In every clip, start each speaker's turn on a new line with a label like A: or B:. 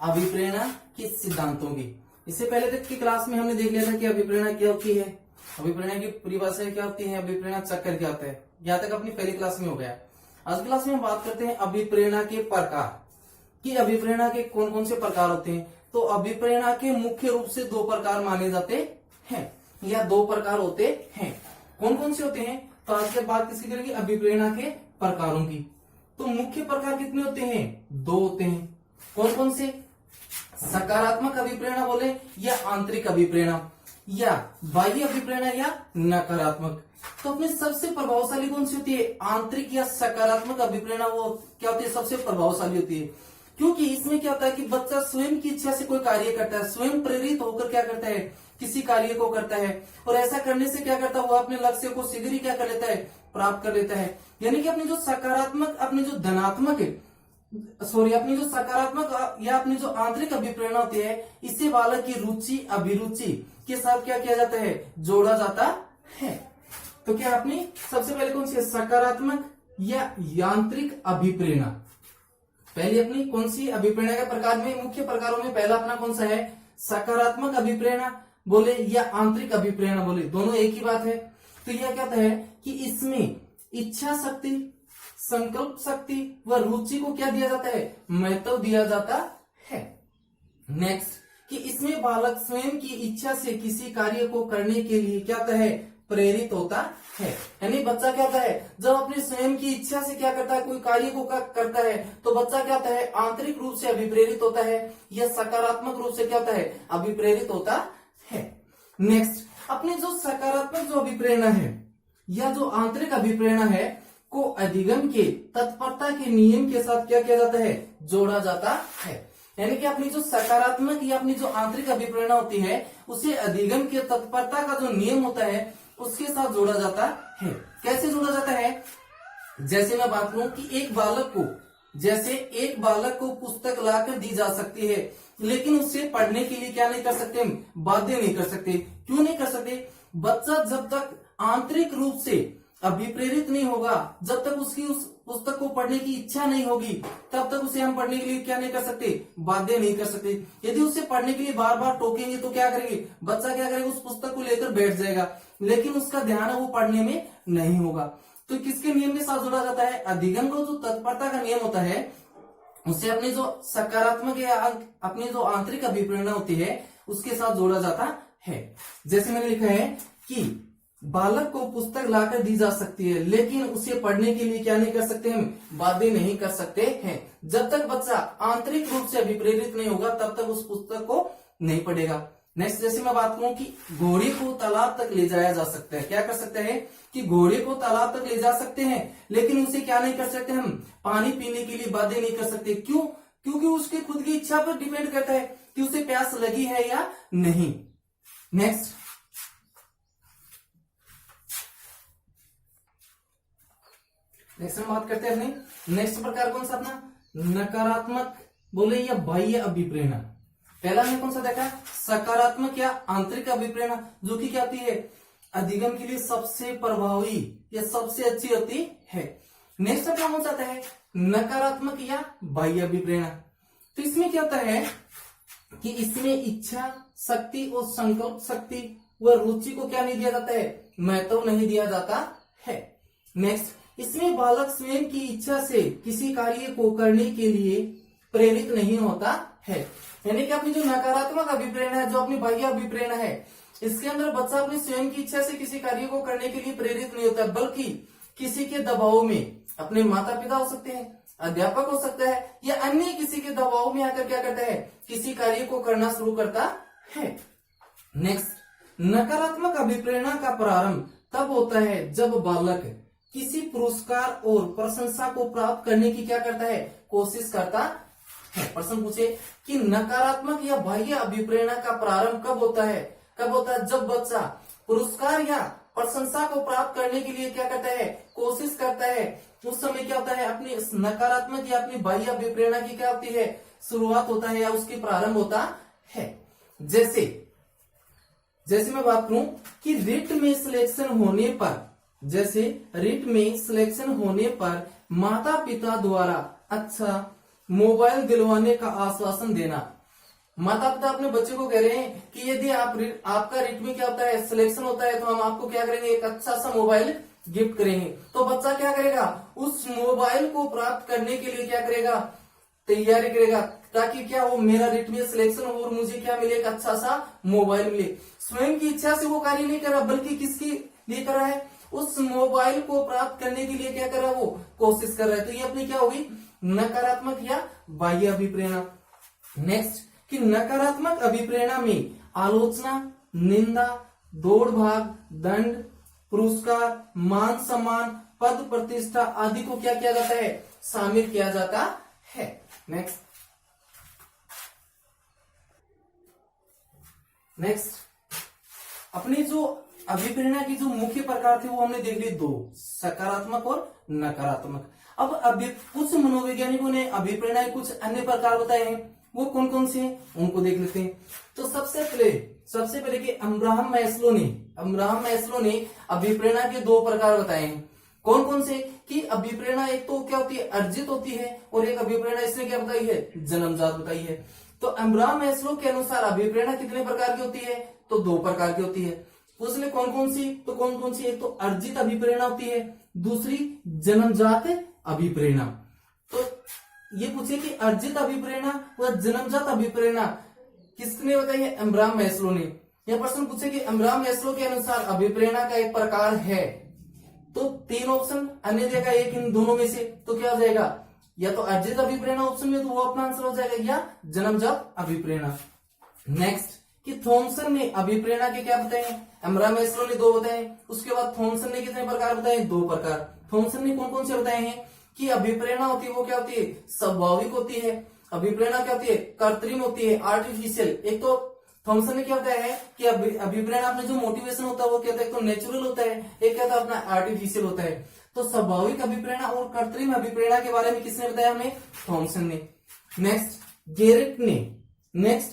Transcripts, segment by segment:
A: अभिप्रेरणा के सिद्धांतों की। इससे पहले तक की क्लास में हमने देख लिया था कि अभिप्रेरणा क्या होती है, अभिप्रेरणा की परिभाषा क्या होती है, अभिप्रेरणा चक्कर क्या होता है। यहाँ तक अपनी पहली क्लास में हो गया। आज क्लास में हम बात करते हैं अभिप्रेरणा के प्रकार कि अभिप्रेरणा के कौन कौन से प्रकार होते हैं। तो अभिप्रेरणा के मुख्य रूप से दो प्रकार माने जाते हैं या दो प्रकार होते हैं। कौन कौन से होते हैं? तो आज के बात किसकी करेंगे? अभिप्रेरणा के प्रकारों की। तो मुख्य प्रकार कितने होते हैं? दो होते हैं। कौन कौन से? सकारात्मक अभिप्रेरणा बोले या आंतरिक अभिप्रेरणा या बाह्य अभिप्रेरणा या नकारात्मक। तो अपनी सबसे प्रभावशाली कौन सी होती है? आंतरिक या सकारात्मक अभिप्रेरणा वो क्या होती है? सबसे प्रभावशाली होती है, क्योंकि इसमें क्या होता है कि बच्चा स्वयं की इच्छा से कोई कार्य करता है, स्वयं प्रेरित होकर क्या करता है? किसी कार्य को करता है, और ऐसा करने से क्या करता है? वो अपने लक्ष्य को शीघ्र ही क्या कर लेता है? प्राप्त कर लेता है। यानी कि अपनी जो सकारात्मक, अपनी जो धनात्मक है, अपनी जो सकारात्मक या अपनी जो आंतरिक अभिप्रेरणा होती है, इससे बालक की रुचि अभिरुचि के साथ क्या किया जाता है? जोड़ा जाता है। तो क्या अपनी सबसे पहले कौन सी है? सकारात्मक या यांत्रिक अभिप्रेरणा। पहले अपनी कौन सी अभिप्रेरणा के प्रकार में, मुख्य प्रकारों में पहला अपना कौन सा है? सकारात्मक अभिप्रेरणा बोले या आंतरिक अभिप्रेरणा बोले, दोनों एक ही बात है। तो यह क्या है कि इसमें इच्छा शक्ति, संकल्प शक्ति व रुचि को क्या दिया जाता है? महत्व दिया जाता है। नेक्स्ट कि इसमें बालक स्वयं की इच्छा से किसी कार्य को करने के लिए क्या होता है? प्रेरित होता है। यानी बच्चा क्या होता है? जब अपनी स्वयं की इच्छा से क्या करता है? कोई कार्य को करता है, तो बच्चा क्या होता है? आंतरिक रूप से अभिप्रेरित होता है या सकारात्मक रूप से क्या होता है? अभिप्रेरित होता है। नेक्स्ट अपनी जो सकारात्मक जो अभिप्रेरणा है या जो आंतरिक अभिप्रेरणा है को अधिगम के तत्परता के नियम के साथ क्या किया जाता है? जोड़ा जाता है। यानी कि अपनी जो सकारात्मक या अपनी जो आंतरिक अभिप्रेरणा होती है, उसे अधिगम के तत्परता का जो नियम होता है उसके साथ जोड़ा जाता है। कैसे जोड़ा जाता है? जैसे मैं बात करूं कि एक बालक को पुस्तक लाकर दी जा सकती है, लेकिन उसे पढ़ने के लिए क्या नहीं कर सकते? बाध्य नहीं कर सकते। क्यों नहीं कर सकते? बच्चा जब तक आंतरिक रूप से अभिप्रेरित नहीं होगा, जब तक उसकी उस पुस्तक को पढ़ने की इच्छा नहीं होगी, तब तक उसे हम पढ़ने के लिए क्या नहीं कर सकते? बाध्य नहीं कर सकते। यदि उसे पढ़ने के लिए बार बार टोकेंगे तो क्या करेंगे? बच्चा क्या करेगा? उस पुस्तक को लेकर बैठ जाएगा, लेकिन उसका ध्यान वो पढ़ने में नहीं होगा। तो किसके नियम के साथ जोड़ा जाता है? अधिगम को जो तत्परता का नियम होता है, उससे अपनी जो सकारात्मक या अपनी जो आंतरिक अभिप्रेरणा होती है उसके साथ जोड़ा जाता है। जैसे मैंने लिखा है कि बालक को पुस्तक लाकर दी जा सकती है, लेकिन उसे पढ़ने के लिए क्या नहीं कर सकते? हम बाध्य नहीं कर सकते हैं। जब तक बच्चा आंतरिक रूप से अभिप्रेरित नहीं होगा, तब तक उस पुस्तक को नहीं पढ़ेगा। नेक्स्ट जैसे मैं बात करूं कि घोड़े को तालाब तक ले जाया जा सकता है। क्या कर सकते हैं? कि घोड़े को तालाब तक ले जा सकते हैं, लेकिन उसे क्या नहीं कर सकते? हम पानी पीने के लिए बाध्य नहीं कर सकते। क्यों? क्योंकि उसकी खुद की इच्छा पर डिपेंड करता है कि उसे प्यास लगी है या नहीं। नेक्स्ट हम बात करते हैं अपने नेक्स्ट प्रकार कौन सा? अपना नकारात्मक बोले या बाह्य अभिप्रेरणा। पहला हमने कौन सा देखा? सकारात्मक या आंतरिक अभिप्रेरणा, जो कि क्या होती है? अधिगम के लिए सबसे प्रभावी या सबसे अच्छी होती है। नेक्स्ट अपना कौन सा आता है? नकारात्मक या बाह्य अभिप्रेरणा। तो इसमें क्या होता है कि इसमें इच्छा शक्ति और संकल्प शक्ति व रुचि को क्या नहीं दिया जाता है? महत्व नहीं दिया जाता है। नेक्स्ट इसमें बालक स्वयं की इच्छा से किसी कार्य को करने के लिए प्रेरित नहीं होता है। यानी कि अपनी जो नकारात्मक अभिप्रेरणा है, जो अपनी बाह्य अभिप्रेरणा है, इसके अंदर बच्चा अपनी स्वयं की इच्छा से किसी कार्य को करने के लिए प्रेरित नहीं होता, बल्कि किसी के दबाव में, अपने माता पिता हो सकते हैं, अध्यापक हो सकता है, या अन्य किसी के दबाव में आकर क्या करता है? किसी कार्य को करना शुरू करता है। नेक्स्ट नकारात्मक अभिप्रेरणा का प्रारंभ तब होता है जब बालक किसी पुरस्कार और प्रशंसा को प्राप्त करने की क्या करता है? कोशिश करता है। प्रश्न पूछे कि नकारात्मक या बाह्य अभिप्रेरणा का प्रारंभ कब होता है? कब होता है? जब बच्चा पुरस्कार या प्रशंसा को प्राप्त करने के लिए क्या करता है? कोशिश करता है। उस समय क्या होता है? अपनी नकारात्मक या अपनी बाह्य अभिप्रेरणा की क्या होती है? शुरुआत होता है या उसकी प्रारंभ होता है। जैसे मैं बात करूं कि रिट में सिलेक्शन होने पर माता पिता द्वारा अच्छा मोबाइल दिलवाने का आश्वासन देना। माता पिता अपने बच्चे को कह रहे हैं कि यदि आपका रिट में क्या होता है, सिलेक्शन होता है, तो हम आपको क्या करेंगे, एक अच्छा सा मोबाइल गिफ्ट करेंगे। तो बच्चा क्या करेगा, उस मोबाइल को प्राप्त करने के लिए क्या करेगा, तैयारी करेगा, ताकि क्या हो, मेरा रिट में सिलेक्शन हो और मुझे क्या मिले, एक अच्छा सा मोबाइल मिले। स्वयं की इच्छा से वो कार्य नहीं कर रहा, बल्कि किसकी लिए कर रहा है, उस मोबाइल को प्राप्त करने के लिए क्या कर रहा है, वो कोशिश कर रहा है। तो ये अपनी क्या होगी, नकारात्मक या बाह्य अभिप्रेरणा। नेक्स्ट कि नकारात्मक अभिप्रेरणा में आलोचना, निंदा, दौड़ भाग, दंड, पुरस्कार, मान सम्मान, पद प्रतिष्ठा आदि को क्या किया जाता है, शामिल किया जाता है। नेक्स्ट अपनी जो अभिप्रेरणा की जो मुख्य प्रकार थे वो हमने देख लिए दो, सकारात्मक और नकारात्मक। अब कुछ मनोवैज्ञानिकों ने अभिप्रेरणा के कुछ अन्य प्रकार बताए हैं, वो कौन कौन से हैं उनको देख लेते हैं। तो सबसे पहले कि अब्राहम मैस्लो ने अभिप्रेरणा के दो प्रकार बताए हैं। कौन कौन से, कि अभिप्रेरणा एक तो क्या होती है, अर्जित होती है, और एक अभिप्रेरणा इसने क्या बताई है, जन्मजात बताई है। तो अब्राहम मैस्लो के अनुसार अभिप्रेरणा कितने प्रकार की होती है, तो दो प्रकार की होती है। उसने कौन कौन सी, तो कौन कौन सी, एक तो अर्जित अभिप्रेरणा होती है, दूसरी जन्मजात अभिप्रेरणा। तो ये पूछे कि अर्जित अभिप्रेरणा व जन्मजात अभिप्रेरणा किसने बताई है, अब्राहम मैस्लो ने। यह प्रश्न पूछे कि अब्राहम मैस्लो के अनुसार अभिप्रेरणा का एक प्रकार है, तो तीन ऑप्शन अन्य देगा एक इन दोनों में से, तो क्या हो जाएगा, या तो अर्जित अभिप्रेरणा ऑप्शन में, तो वो अपना आंसर हो जाएगा, या जन्मजात अभिप्रेरणा। नेक्स्ट कि थॉमसन ने अभिप्रेरणा के क्या बताए, अब्राहम मैस्लो ने दो बताए, उसके बाद थॉमसन ने कितने प्रकार बताए, दो प्रकार। थॉमसन ने कौन कौन से बताए हैं, कि अभिप्रेरणा होती है वो क्या होती है, स्वाभाविक होती है। अभिप्रेरणा क्या होती है, कृत्रिम होती है, आर्टिफिशियल। एक तो थॉमसन ने क्या बताया है कि अभिप्रेरणा अपने जो मोटिवेशन होता है वो क्या होता है, एक तो नेचुरल होता है, एक क्या होता है अपना आर्टिफिशियल होता है। तो स्वाभाविक अभिप्रेरणा और कृत्रिम अभिप्रेरणा के बारे में किसने बताया हमें, थॉमसन ने। नेक्स्ट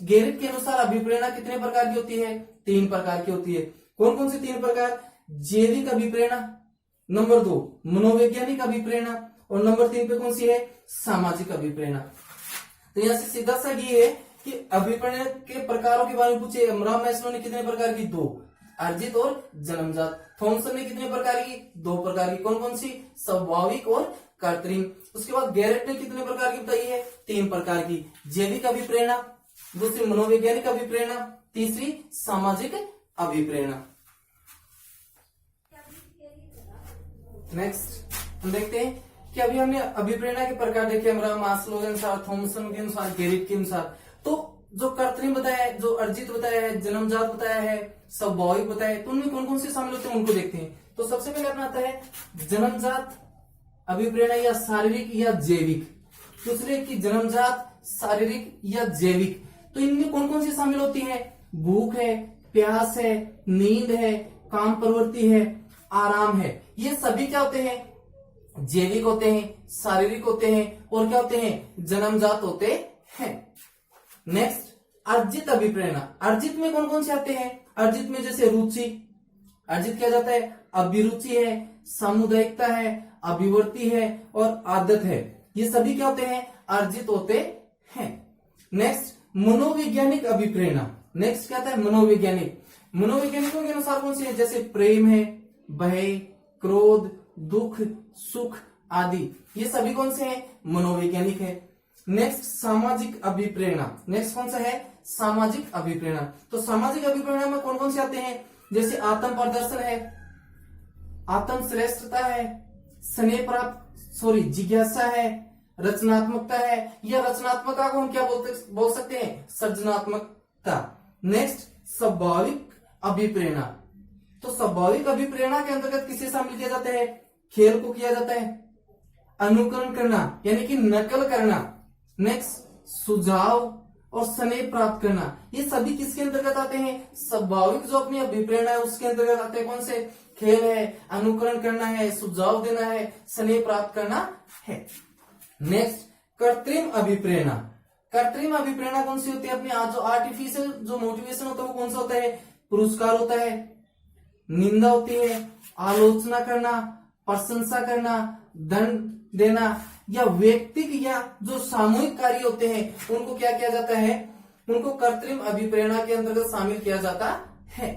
A: गेरिट के अनुसार अभिप्रेरणा कितने प्रकार की होती है, तीन प्रकार की होती है। कौन कौन सी तीन प्रकार, जैविक अभिप्रेरणा, नंबर 2 मनोवैज्ञानिक अभिप्रेरणा, और नंबर 3 पे कौन सी है, सामाजिक अभिप्रेरणा। तो यहां से सीधा सा ये है कि अभिप्रेरणा के प्रकारों के बारे में पूछे, अब्राहम मैस्लो ने कितने प्रकार की, दो, अर्जित और जन्मजात। थॉमसन ने कितने प्रकार की, दो प्रकार की। कौन कौन सी, स्वाभाविक और कृत्रिम। उसके बाद गैरेट ने कितने प्रकार की बताई है, तीन प्रकार की, जैविक अभिप्रेरणा, दूसरी मनोवैज्ञानिक अभिप्रेरणा, तीसरी सामाजिक अभिप्रेरणा। नेक्स्ट हम देखते हैं कि अभी हमने अभिप्रेरणा के प्रकार देखे, अब्राहम मैस्लो के अनुसार, थॉमसन के अनुसार, गैरिट के अनुसार। तो जो कृत्रिम बताया है, जो अर्जित बताया है, जन्मजात बताया है, स्वाभाविक बताया है, तो उनमें कौन कौन से शामिल होते हैं उनको देखते हैं। तो सबसे पहले अपना आता है जन्मजात अभिप्रेरणा या शारीरिक या जैविक। दूसरे की जन्मजात, शारीरिक या जैविक। तो इनमें कौन कौन सी शामिल होती है, भूख है, प्यास है, नींद है, काम प्रवृत्ति है, आराम है। ये सभी क्या होते हैं, जैविक होते हैं, शारीरिक होते हैं, और क्या होते हैं, जन्मजात होते हैं। नेक्स्ट अर्जित अभिप्रेरणा। अर्जित में कौन कौन से आते हैं, अर्जित में जैसे रुचि, अर्जित क्या जाता है, अभिरुचि है, सामुदायिकता है, अभिवृत्ति है, और आदत है। ये सभी क्या होते हैं, अर्जित होते हैं। नेक्स्ट मनोवैज्ञानिक अभिप्रेरणा। नेक्स्ट क्या आता है, मनोवैज्ञानिक। मनोवैज्ञानिकों के अनुसार कौन सी है, जैसे प्रेम है, भय, क्रोध, दुख, सुख आदि। ये सभी कौन से हैं, मनोवैज्ञानिक है। नेक्स्ट सामाजिक अभिप्रेरणा। नेक्स्ट कौन सा है, सामाजिक अभिप्रेरणा। तो सामाजिक अभिप्रेरणा में कौन कौन से आते हैं, जैसे आत्म प्रदर्शन है, आत्म श्रेष्ठता है, स्नेह प्राप्त जिज्ञासा है, रचनात्मकता है, या रचनात्मकता को हम क्या बोल सकते हैं, सृजनात्मकता। नेक्स्ट स्वाभाविक अभिप्रेरणा। तो स्वाभाविक अभिप्रेरणा के अंतर्गत किसे शामिल किया जाता है, खेल को किया जाता है, अनुकरण करना यानी कि नकल करना, नेक्स्ट सुझाव और स्नेह प्राप्त करना। ये सभी किसके अंतर्गत आते हैं, स्वाभाविक जो अपनी अभिप्रेरणा है उसके अंतर्गत आते हैं। कौन से, खेल है, अनुकरण करना है, सुझाव देना है, स्नेह प्राप्त करना है। नेक्स्ट कृत्रिम अभिप्रेरणा। कृत्रिम अभिप्रेरणा कौन सी होती है, अपने जो आर्टिफिशियल जो मोटिवेशन होता है वो कौन सा होता है, पुरस्कार होता है, निंदा होती है, आलोचना करना, प्रशंसा करना, दंड देना। या व्यक्तिक या जो सामूहिक कार्य होते हैं उनको क्या किया जाता है, उनको कृत्रिम अभिप्रेरणा के अंतर्गत शामिल किया जाता है।